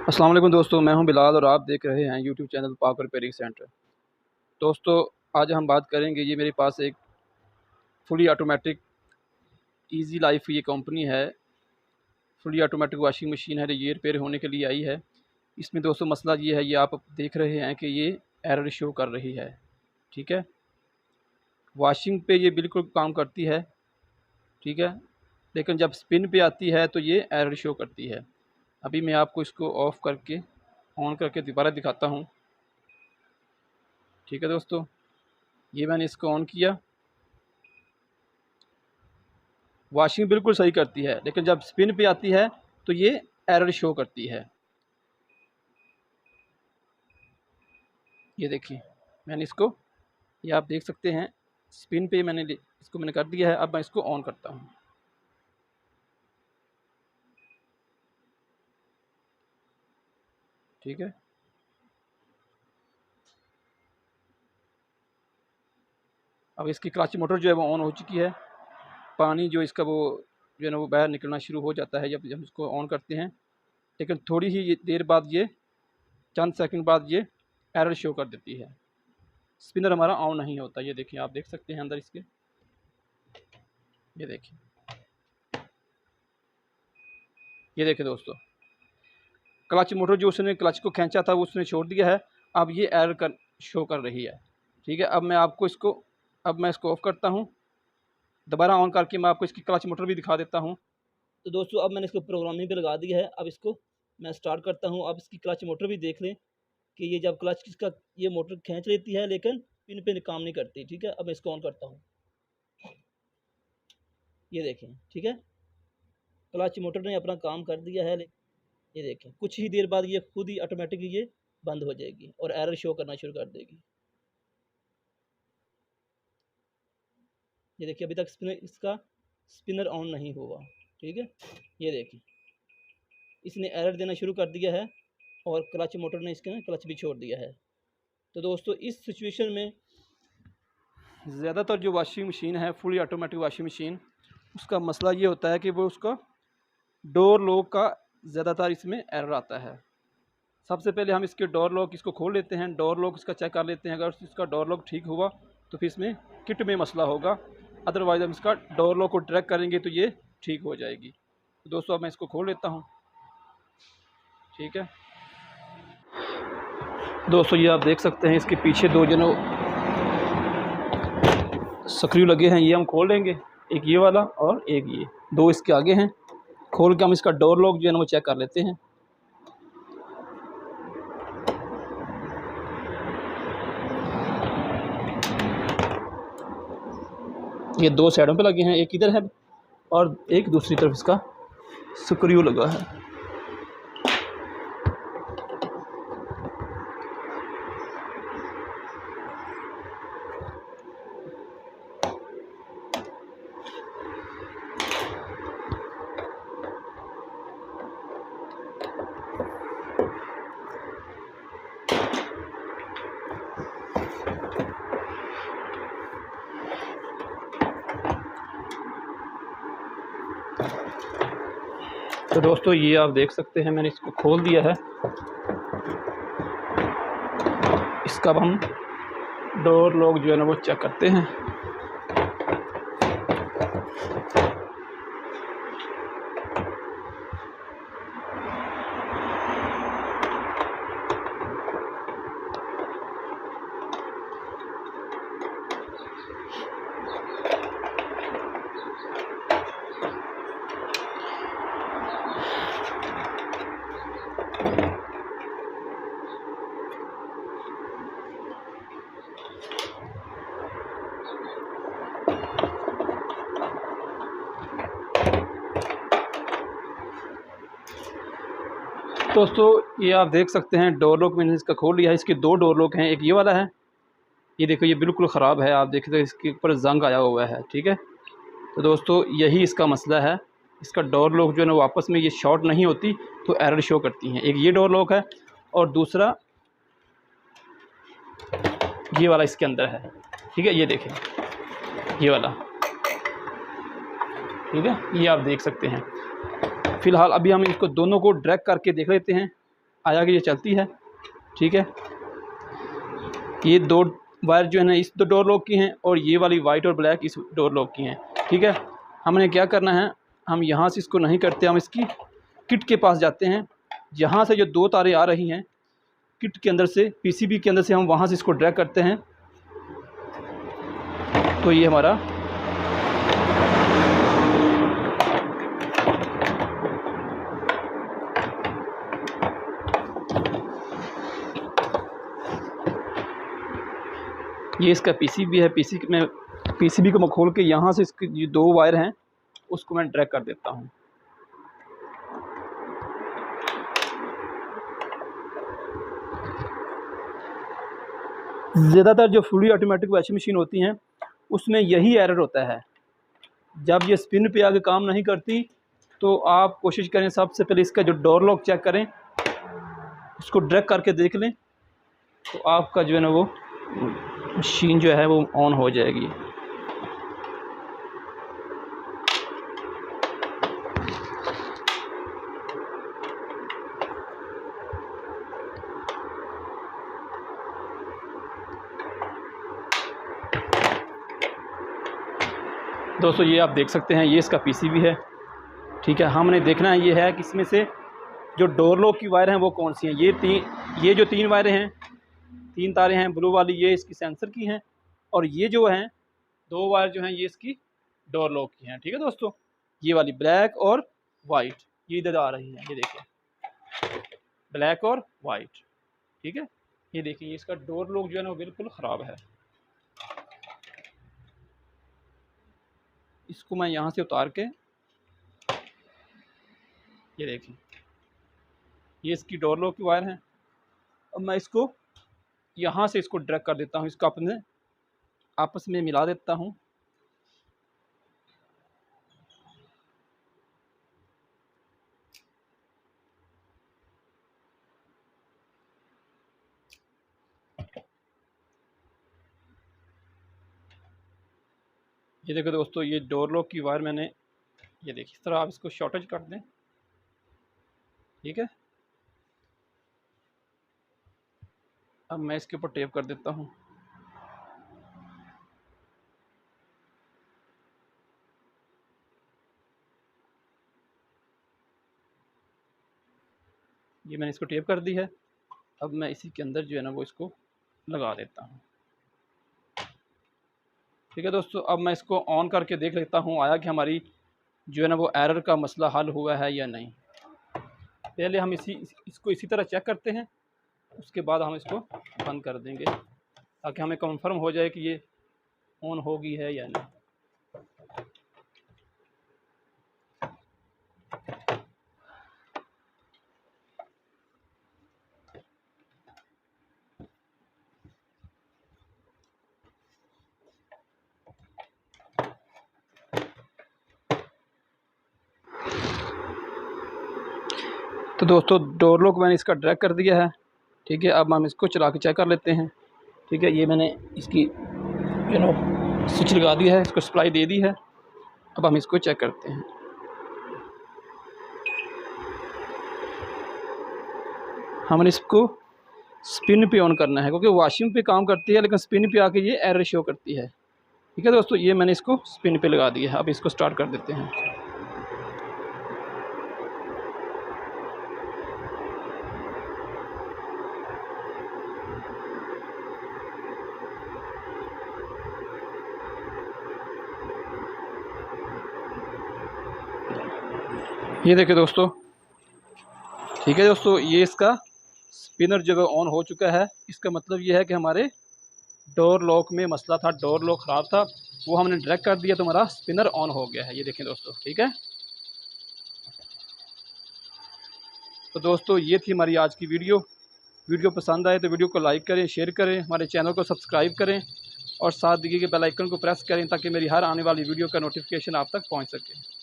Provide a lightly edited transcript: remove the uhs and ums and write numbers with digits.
अस्सलाम वालेकुम दोस्तों, मैं हूं बिलाल और आप देख रहे हैं यूट्यूब चैनल पाक रिपेयरिंग सेंटर। दोस्तों, आज हम बात करेंगे, ये मेरे पास एक फुली ऑटोमेटिक इजी लाइफ ये कंपनी है। फुली ऑटोमेटिक वॉशिंग मशीन है, ये रिपेयर होने के लिए आई है। इसमें दोस्तों मसला ये है, ये आप देख रहे हैं कि ये एरर शो कर रही है। ठीक है, वॉशिंग पे ये बिल्कुल काम करती है, ठीक है, लेकिन जब स्पिन पे आती है तो ये एरर शो करती है। अभी मैं आपको इसको ऑफ़ करके ऑन करके दोबारा दिखाता हूँ। ठीक है दोस्तों, ये मैंने इसको ऑन किया, वॉशिंग बिल्कुल सही करती है, लेकिन जब स्पिन पे आती है तो ये एरर शो करती है। ये देखिए, मैंने इसको, ये आप देख सकते हैं, स्पिन पे इसको मैंने कर दिया है। अब मैं इसको ऑन करता हूँ। ठीक है, अब इसकी क्लच मोटर जो है वो ऑन हो चुकी है। पानी जो इसका वो जो है ना वो बाहर निकलना शुरू हो जाता है जब जब इसको ऑन करते हैं, लेकिन थोड़ी ही देर बाद ये, चंद सेकंड बाद ये एरर शो कर देती है। स्पिनर हमारा ऑन नहीं होता। ये देखिए, आप देख सकते हैं अंदर इसके, ये देखिए दोस्तों, क्लच मोटर जो उसने क्लच को खींचा था वो उसने छोड़ दिया है। अब ये एरर कर शो कर रही है। ठीक है, अब मैं इसको ऑफ़ करता हूँ, दोबारा ऑन करके मैं आपको इसकी क्लच मोटर भी दिखा देता हूँ। तो दोस्तों, अब मैंने इसको प्रोग्रामिंग पे लगा दिया है। अब इसको मैं स्टार्ट करता हूँ। अब इसकी क्लच मोटर भी देख लें कि ये जब क्लच इसका ये मोटर खींच लेती है, लेकिन पिन पे काम नहीं करती। ठीक है, अब मैं इसको ऑन करता हूँ। ये देखें, ठीक है, क्लच मोटर ने अपना काम कर दिया है। ये देखें, कुछ ही देर बाद ये खुद ही ऑटोमेटिकली ये बंद हो जाएगी और एरर शो करना शुरू कर देगी। ये देखिए, अभी तक इसका स्पिनर ऑन नहीं हुआ। ठीक है, ये देखिए, इसने एरर देना शुरू कर दिया है और क्लच मोटर ने इसके क्लच भी छोड़ दिया है। तो दोस्तों, इस सिचुएशन में ज़्यादातर जो वॉशिंग मशीन है, फुली ऑटोमेटिक वॉशिंग मशीन, उसका मसला ये होता है कि वो उसका डोर लॉक का ज़्यादातर इसमें एरर आता है। सबसे पहले हम इसके डोर लॉक इसको खोल लेते हैं, डोर लॉक इसका चेक कर लेते हैं। अगर इसका डोर लॉक ठीक हुआ तो फिर इसमें किट में मसला होगा, अदरवाइज़ हम इसका डोर लॉक को ट्रैक करेंगे तो ये ठीक हो जाएगी। तो दोस्तों, अब मैं इसको खोल लेता हूँ। ठीक है दोस्तों, ये आप देख सकते हैं, इसके पीछे दो जो स्क्रू लगे हैं, ये हम खोल लेंगे, एक ये वाला और एक ये, दो इसके आगे हैं। खोल के हम इसका डोर लॉक जो है ना वो चेक कर लेते हैं। ये दो साइडों पे लगे हैं, एक इधर है और एक दूसरी तरफ इसका स्क्रू लगा है। तो दोस्तों, ये आप देख सकते हैं, मैंने इसको खोल दिया है। इसका अब हम डोर लॉक जो है ना वो चेक करते हैं। दोस्तों, ये आप देख सकते हैं, डोर लॉक मैंने इसका खोल लिया है। इसके दो डोर लॉक हैं, एक ये वाला है, ये देखो, ये बिल्कुल ख़राब है, आप देख सकते हैं इसके ऊपर जंग आया हुआ है। ठीक है, तो दोस्तों, यही इसका मसला है। इसका डोर लॉक जो है ना वापस में ये शॉर्ट नहीं होती तो एरर शो करती हैं। एक ये डोर लॉक है और दूसरा ये वाला इसके अंदर है। ठीक है, ये देखें, ये वाला, ठीक है, ये आप देख सकते हैं। फ़िलहाल अभी हम इसको दोनों को ड्रैग करके देख लेते हैं। आया कि ये चलती है। ठीक है, ये 2 वायर जो है ना इस डोर लॉक की हैं और ये वाली वाइट और ब्लैक इस डोर लॉक की हैं। ठीक है, हमने क्या करना है, हम यहाँ से इसको नहीं करते, हम इसकी किट के पास जाते हैं। यहाँ से जो 2 तारें आ रही हैं किट के अंदर से, पीसीबी के अंदर से, हम वहाँ से इसको ड्रैग करते हैं। तो ये हमारा ये इसका पीसीबी है। पीसीबी को मैं खोल के यहाँ से इसके जो 2 वायर हैं उसको मैं ड्रैग कर देता हूँ। ज़्यादातर जो फुली ऑटोमेटिक वॉशिंग मशीन होती हैं उसमें यही एरर होता है, जब ये स्पिन पे आगे काम नहीं करती तो आप कोशिश करें सबसे पहले इसका जो डोर लॉक चेक करें, उसको ड्रैग करके देख लें, तो आपका जो है ना वो मशीन जो है वो ऑन हो जाएगी। दोस्तों ये आप देख सकते हैं, ये इसका पीसीबी है। ठीक है, हमने देखना है ये है कि इसमें से जो डोर लॉक की वायर हैं वो कौन सी हैं। ये जो 3 वायरें हैं, 3 तारें हैं ब्लू वाली, ये इसकी सेंसर की हैं, और ये जो हैं 2 वायर जो हैं ये इसकी डोर लॉक की हैं। ठीक है दोस्तों, ये वाली ब्लैक और वाइट ये इधर आ रही हैं, ये देखिए ब्लैक और वाइट। ठीक है, ये देखिए इसका डोर लॉक जो है ना वो बिल्कुल ख़राब है। इसको मैं यहाँ से उतार के, ये देखिए ये इसकी डोर लॉक की वायर है। अब मैं इसको यहाँ से इसको ड्रैग कर देता हूँ, इसको अपने आपस में मिला देता हूँ। ये देखो दोस्तों, ये डोर लॉक की वायर मैंने, ये देखिए इस तरह आप इसको शॉर्टेज कर दें। ठीक है, अब मैं इसके ऊपर टेप कर देता हूँ। ये मैंने इसको टेप कर दी है। अब मैं इसी के अंदर जो है ना वो इसको लगा देता हूँ। ठीक है दोस्तों, अब मैं इसको ऑन करके देख लेता हूँ आया कि हमारी जो है ना वो एरर का मसला हल हुआ है या नहीं। पहले हम इसको इसी तरह चेक करते हैं, उसके बाद हम इसको बंद कर देंगे ताकि हमें कंफर्म हो जाए कि ये ऑन होगी है या नहीं। तो दोस्तों डोर लॉक मैंने इसका ड्रैग कर दिया है। ठीक है, अब हम इसको चला के चेक कर लेते हैं। ठीक है, ये मैंने इसकी स्विच लगा दी है, इसको सप्लाई दे दी है। अब हम इसको चेक करते हैं। हमने इसको स्पिन पे ऑन करना है क्योंकि वॉशिंग पे काम करती है, लेकिन स्पिन पे आके ये एरर शो करती है। ठीक है दोस्तों, ये मैंने इसको स्पिन पे लगा दिया है। अब इसको स्टार्ट कर देते हैं। ये देखिए दोस्तों, ठीक है दोस्तों, ये इसका स्पिनर जो है ऑन हो चुका है। इसका मतलब ये है कि हमारे डोर लॉक में मसला था, डोर लॉक ख़राब था, वो हमने ड्रैग कर दिया तो हमारा स्पिनर ऑन हो गया है। ये देखें दोस्तों, ठीक है। तो दोस्तों ये थी हमारी आज की वीडियो पसंद आए तो वीडियो को लाइक करें, शेयर करें, हमारे चैनल को सब्सक्राइब करें और साथ दिए गए बेल आइकन को प्रेस करें ताकि मेरी हर आने वाली वीडियो का नोटिफिकेशन आप तक पहुंच सके।